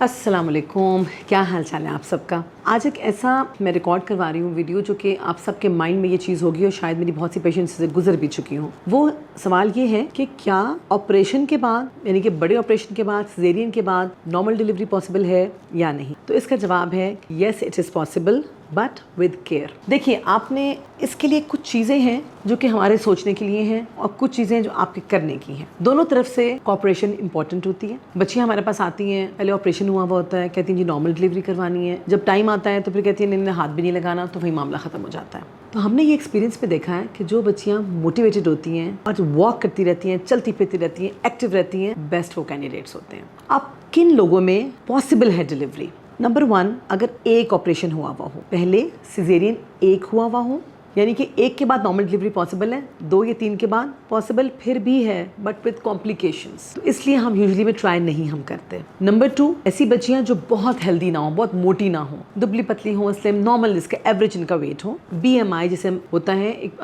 अस्सलाम वालेकुम, क्या हाल चाल है आप सबका। आज एक ऐसा मैं रिकॉर्ड करवा रही हूँ वीडियो जो कि आप सबके माइंड में ये चीज़ होगी और शायद मेरी बहुत सी पेशेंट्स से गुजर भी चुकी हूँ। वो सवाल ये है कि क्या ऑपरेशन के बाद यानी कि बड़े ऑपरेशन के बाद, सिजेरियन के बाद नॉर्मल डिलीवरी पॉसिबल है या नहीं। तो इसका जवाब है yes, it is possible but with care. देखिए, आपने इसके लिए कुछ चीज़ें हैं जो कि हमारे सोचने के लिए हैं और कुछ चीज़ें जो आपके करने की हैं। दोनों तरफ से कॉपरेशन इंपॉर्टेंट होती है। बच्चियाँ हमारे पास आती हैं, पहले ऑपरेशन हुआ हुआ होता है, कहती हैं जी नॉर्मल डिलीवरी करवानी है। जब टाइम आता है तो फिर कहती है नहीं, हाथ भी नहीं लगाना, तो वही मामला ख़त्म हो जाता है। तो हमने ये एक्सपीरियंस में देखा है कि जो बच्चियाँ मोटिवेटेड होती हैं और वॉक करती रहती हैं, चलती फिरती रहती हैं, एक्टिव रहती हैं, बेस्ट वो कैंडिडेट्स होते हैं। अब किन लोगों में पॉसिबल है डिलीवरी? नंबर 1, अगर एक ऑपरेशन हुआ हुआ हो, पहले सिजेरियन एक हुआ हुआ हो, यानी कि एक के बाद नॉर्मल डिलीवरी पॉसिबल है, 2 या 3 के बाद पॉसिबल फिर भी है बट विद कॉम्प्लिकेशंस, तो इसलिए हम यूजुअली में ट्राई नहीं हम करते। नंबर 2, ऐसी बच्चियां जो बहुत हेल्दी ना हो, बहुत मोटी ना हो, दुबली पतली हो, स्लिम, नॉर्मल जिसका एवरेज इनका वेट हो। BMI जिसे होता है एक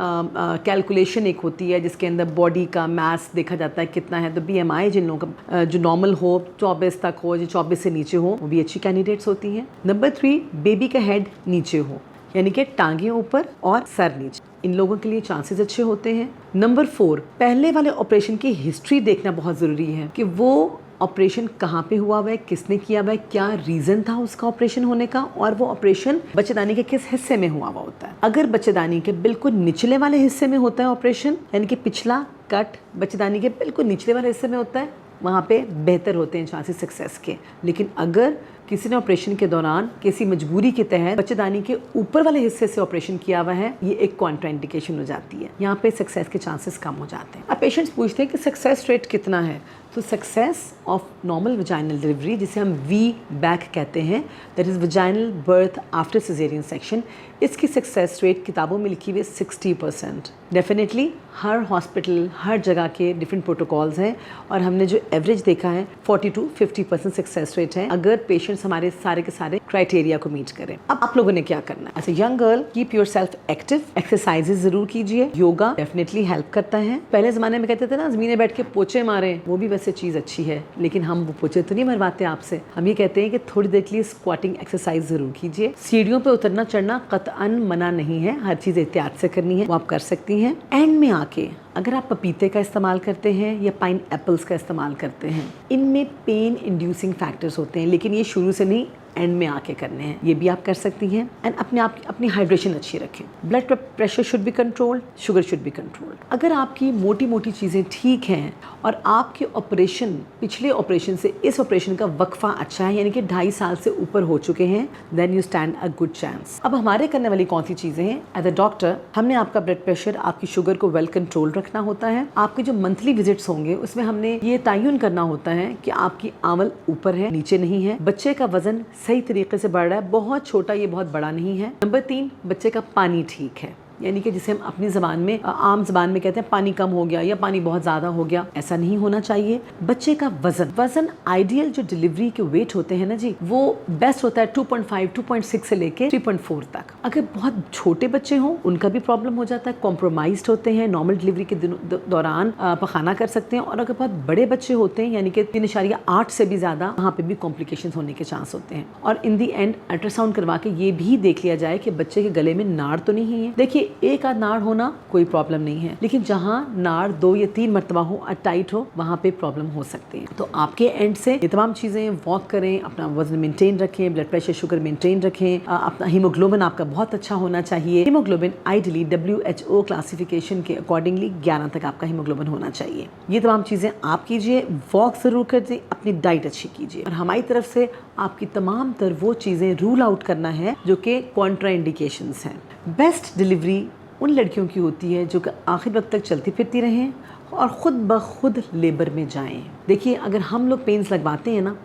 कैलकुलेशन एक होती है जिसके अंदर बॉडी का मास देखा जाता है कितना है। तो BMI जिन लोगों का जो नॉर्मल हो, 24 तक हो, जो 24 से नीचे हो, वो भी अच्छी कैंडिडेट्स होती हैं। नंबर 3, बेबी का हेड नीचे हो, यानी कि टांगे ऊपर और सर नीचे, इन लोगों के लिए चांसेस अच्छे होते हैं। नंबर 4, पहले वाले ऑपरेशन की हिस्ट्री देखना बहुत ज़रूरी है कि वो ऑपरेशन कहाँ पे हुआ हुआ है, किसने किया हुआ है, क्या रीज़न था उसका ऑपरेशन होने का, और वो ऑपरेशन बच्चेदानी के किस हिस्से में हुआ हुआ होता है। अगर बच्चेदानी के बिल्कुल निचले वाले हिस्से में होता है ऑपरेशन, यानी कि पिछला कट बच्चेदानी के बिल्कुल निचले वाले हिस्से में होता है, वहाँ पे बेहतर होते हैं चांसेस सक्सेस के। लेकिन अगर किसी ने ऑपरेशन के दौरान किसी मजबूरी के तहत बच्चेदानी के ऊपर वाले हिस्से से ऑपरेशन किया हुआ है, ये एक कॉन्ट्राइंडिकेशन हो जाती है, यहाँ पे सक्सेस के चांसेस कम हो जाते हैं। अब पेशेंट्स पूछते हैं कि सक्सेस रेट कितना है। तो success of normal vaginal delivery, जिसे हम VBAC कहते हैं, that is vaginal birth after caesarean section, इसकी सक्सेस रेट किताबों में लिखी हुई है 60%। डेफिनेटली हर हॉस्पिटल, हर जगह के डिफरेंट प्रोटोकॉल्स हैं और हमने जो एवरेज देखा है 40 to 50% सक्सेस रेट है अगर पेशेंट्स हमारे सारे के सारे क्राइटेरिया को मीट करें। अब आप लोगों ने क्या करना है? As a young girl, keep yourself active, exercises जरूर कीजिए, योगा डेफिनेटली हेल्प करता है। पहले ज़माने में कहते थे ना ज़मीन में बैठ के पोछे मारें, वो भी वैसे चीज़ अच्छी है, लेकिन हम वो पोछे तो नहीं मरवाते आपसे। हम ये कहते हैं कि थोड़ी देर के लिए स्क्वाटिंग एक्सरसाइज जरूर कीजिए। सीढ़ियों पे उतरना चढ़ना कतअन मना नहीं है, हर चीज़ एहतियात से करनी है, वो आप कर सकती हैं। एंड में आके अगर आप पपीते का इस्तेमाल करते हैं या पाइन एप्पल्स का इस्तेमाल करते हैं, इनमें पेन इंड्यूसिंग फैक्टर्स होते हैं, लेकिन ये शुरू से नहीं, एंड में आके करने हैं, ये भी आप कर सकती हैं। एंड अपनी हाइड्रेशन अच्छी रखें। Blood pressure should be controlled, sugar should be controlled. अगर आपकी मोटी मोटी चीज़ें ठीक हैं और आपके ऑपरेशन, पिछले ऑपरेशन से इस ऑपरेशन का वक्फा अच्छा है, यानी कि 2.5 साल से ऊपर हो चुके हैं, then you stand a good chance. अब हमारे करने वाली कौन सी चीज़ें हैं? एज अ डॉक्टर हमने आपका ब्लड प्रेशर, आपकी शुगर को वेल कंट्रोल रखना होता है। आपके जो मंथली विजिट्स होंगे उसमें हमने ये तयन करना होता है कि आपकी आंवल ऊपर है, नीचे नहीं है, बच्चे का वजन सही तरीके से बढ़ रहा है, बहुत छोटा, ये बहुत बड़ा नहीं है। नंबर 3, बच्चे का पानी ठीक है, यानी कि जिसे हम अपनी ज़बान में, आम ज़बान में कहते हैं पानी कम हो गया या पानी बहुत ज़्यादा हो गया, ऐसा नहीं होना चाहिए। बच्चे का वज़न आइडियल जो डिलीवरी के वेट होते हैं ना जी, वो बेस्ट होता है 2.5, 2.6 से लेके 3.4 तक। अगर बहुत छोटे बच्चे हों उनका भी प्रॉब्लम हो जाता है, कॉम्प्रोमाइज्ड होते हैं, नॉर्मल डिलीवरी के दौरान पखाना कर सकते हैं। और अगर बहुत बड़े बच्चे होते हैं, यानी कि 3.8 से भी ज़्यादा, वहाँ पे भी कॉम्प्लिकेशंस होने के चांस होते हैं। और इन दी एंड अल्ट्रासाउंड करवा के ये भी देख लिया जाए कि बच्चे के गले में नाड़ तो नहीं है। देखिए, एक आध नाड़ होना कोई प्रॉब्लम नहीं है, लेकिन जहाँ नाड़ 2 या 3 मरतबा हो और टाइट हो, वहाँ पे प्रॉब्लम हो सकती है। तो आपके एंड से ये तमाम चीज़ें, वॉक करें, अपना वजन मेंटेन रखें, ब्लड प्रेशर, शुगर मेंटेन रखें, अपना हीमोग्लोबिन आपका बहुत अच्छा होना चाहिए। हीमोग्लोबिन आइडियली WHO क्लासिफिकेशन के अकॉर्डिंगली 11 तक आपका हीमोग्लोबिन होना चाहिए। ये तमाम चीज़ें आप कीजिए, वॉक ज़रूर करिए, अपनी डाइट अच्छी कीजिए, और हमारी तरफ से आपकी तमाम तर वो चीज़ें रूल आउट करना है जो कि कॉन्ट्राइंडिकेशंस हैं। बेस्ट डिलीवरी उन लड़कियों की होती है जो कि आखिर वक्त तक चलती फिरती रहें और ख़ुद ब खुद लेबर में जाएं। देखिए, अगर हम लोग पेन्स लगवाते हैं ना,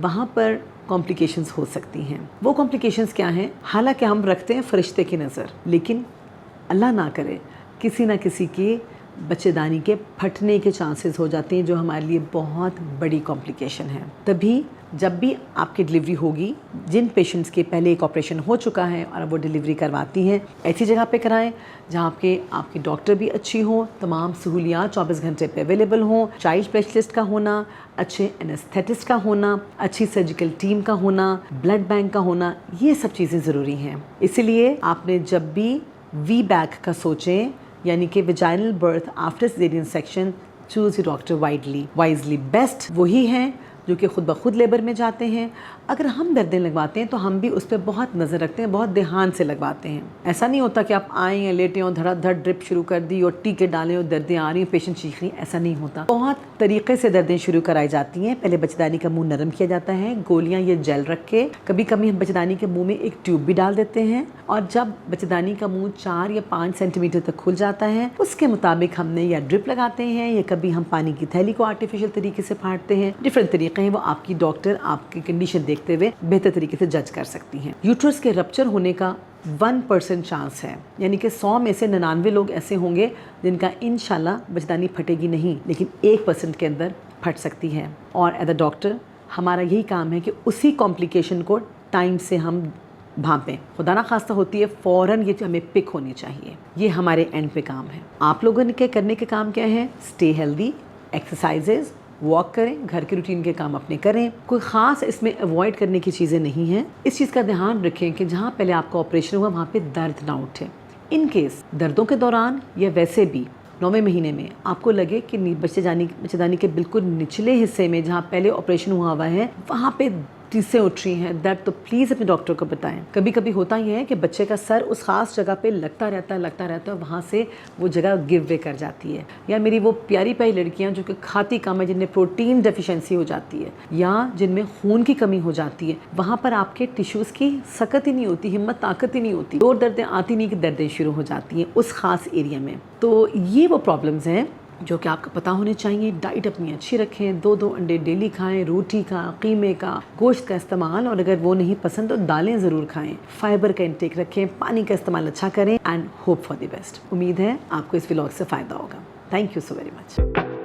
वहाँ पर कॉम्प्लिकेशंस हो सकती हैं। वो कॉम्प्लिकेशंस क्या हैं? हालांकि हम रखते हैं फरिश्ते की नज़र, लेकिन अल्लाह ना करे किसी ना किसी के बच्चेदानी के फटने के चांसेस हो जाते हैं, जो हमारे लिए बहुत बड़ी कॉम्प्लिकेशन है। तभी जब भी आपकी डिलीवरी होगी, जिन पेशेंट्स के पहले एक ऑपरेशन हो चुका है और अब वो डिलीवरी करवाती हैं, ऐसी जगह पे कराएं जहाँ पे आपकी डॉक्टर भी अच्छी हो, तमाम सहूलियात 24 घंटे पे अवेलेबल हों, चाइल्ड स्पेशलिस्ट का होना, अच्छे एनेस्थेटिस्ट का होना, अच्छी सर्जिकल टीम का होना, ब्लड बैंक का होना, ये सब चीज़ें ज़रूरी हैं। इसीलिए आपने जब भी वी बैक का सोचें, यानी कि vaginal birth after caesarean section, choose your doctor wisely. Best वही हैं जो कि खुद ब खुद लेबर में जाते हैं। अगर हम दर्दें लगवाते हैं तो हम भी उस पर बहुत नज़र रखते हैं, बहुत ध्यान से लगवाते हैं। ऐसा नहीं होता कि आप आए हैं, लेटे हो, धड़ाधड़ ड्रिप शुरू कर दी और टीके डालें और दर्दें आ रही हैं, पेशेंट चीख रही हैं, ऐसा नहीं होता। बहुत तरीके से दर्दें शुरू कराई जाती हैं। पहले बच्चेदानी का मुंह नरम किया जाता है, गोलियाँ ये जेल रख के, कभी कभी हम बच्चेदानी के मुँह में एक ट्यूब भी डाल देते हैं, और जब बच्चेदानी का मुँह 4 या 5 सेंटीमीटर तक खुल जाता है, उसके मुताबिक हमने या ड्रिप लगाते हैं या कभी हम पानी की थैली को आर्टिफिशियल तरीके से फाड़ते हैं। डिफरेंट तरीके हैं, वो आपकी डॉक्टर आपकी कंडीशन देखते हुए बेहतर तरीके से जज कर सकती हैं। यूट्रस के रप्चर होने का 1% चांस है, यानी कि 100 में से 99 लोग ऐसे होंगे जिनका इंशाल्लाह बच्चेदानी फटेगी नहीं, लेकिन 1% के अंदर फट सकती है। और एज अ डॉक्टर हमारा यही काम है कि उसी कॉम्प्लिकेशन को टाइम से हम भांपें। खुदा ना खास्ता होती है फ़ौरन ये हमें पिक होनी चाहिए। ये हमारे एंड पे काम है। आप लोगों के करने के काम क्या है? स्टे हेल्दी, एक्सरसाइजेज, वॉक करें, घर के रूटीन के काम अपने करें। कोई ख़ास इसमें अवॉइड करने की चीज़ें नहीं हैं। इस चीज़ का ध्यान रखें कि जहाँ पहले आपका ऑपरेशन हुआ वहाँ पे दर्द ना उठे। इन केस दर्दों के दौरान या वैसे भी 9वें महीने में आपको लगे कि बच्चेदानी के बिल्कुल निचले हिस्से में जहाँ पहले ऑपरेशन हुआ है वहाँ पे टीसें उठ रही हैं दर्द, तो प्लीज़ अपने डॉक्टर को बताएं। कभी कभी होता ही है कि बच्चे का सर उस ख़ास जगह पे लगता रहता है, वहाँ से वो जगह गिव वे कर जाती है। या मेरी वो प्यारी प्यारी लड़कियाँ जो कि खाती कम है, जिनमें प्रोटीन डेफिशिएंसी हो जाती है या जिनमें खून की कमी हो जाती है, वहाँ पर आपके टिश्यूज़ की सकत ही नहीं होती, हिम्मत ताकत ही नहीं होती, और दर्दें आती नहीं कि दर्दें शुरू हो जाती हैं उस ख़ास एरिया में। तो ये वो प्रॉब्लम्स हैं जो कि आपको पता होने चाहिए। डाइट अपनी अच्छी रखें, 2-2 अंडे डेली खाएं, रोटी का, कीमे का, गोश्त का इस्तेमाल, और अगर वो नहीं पसंद तो दालें ज़रूर खाएं। फाइबर का इंटेक रखें, पानी का इस्तेमाल अच्छा करें, and hope for the best. उम्मीद है आपको इस व्लॉग से फ़ायदा होगा। Thank you so very much.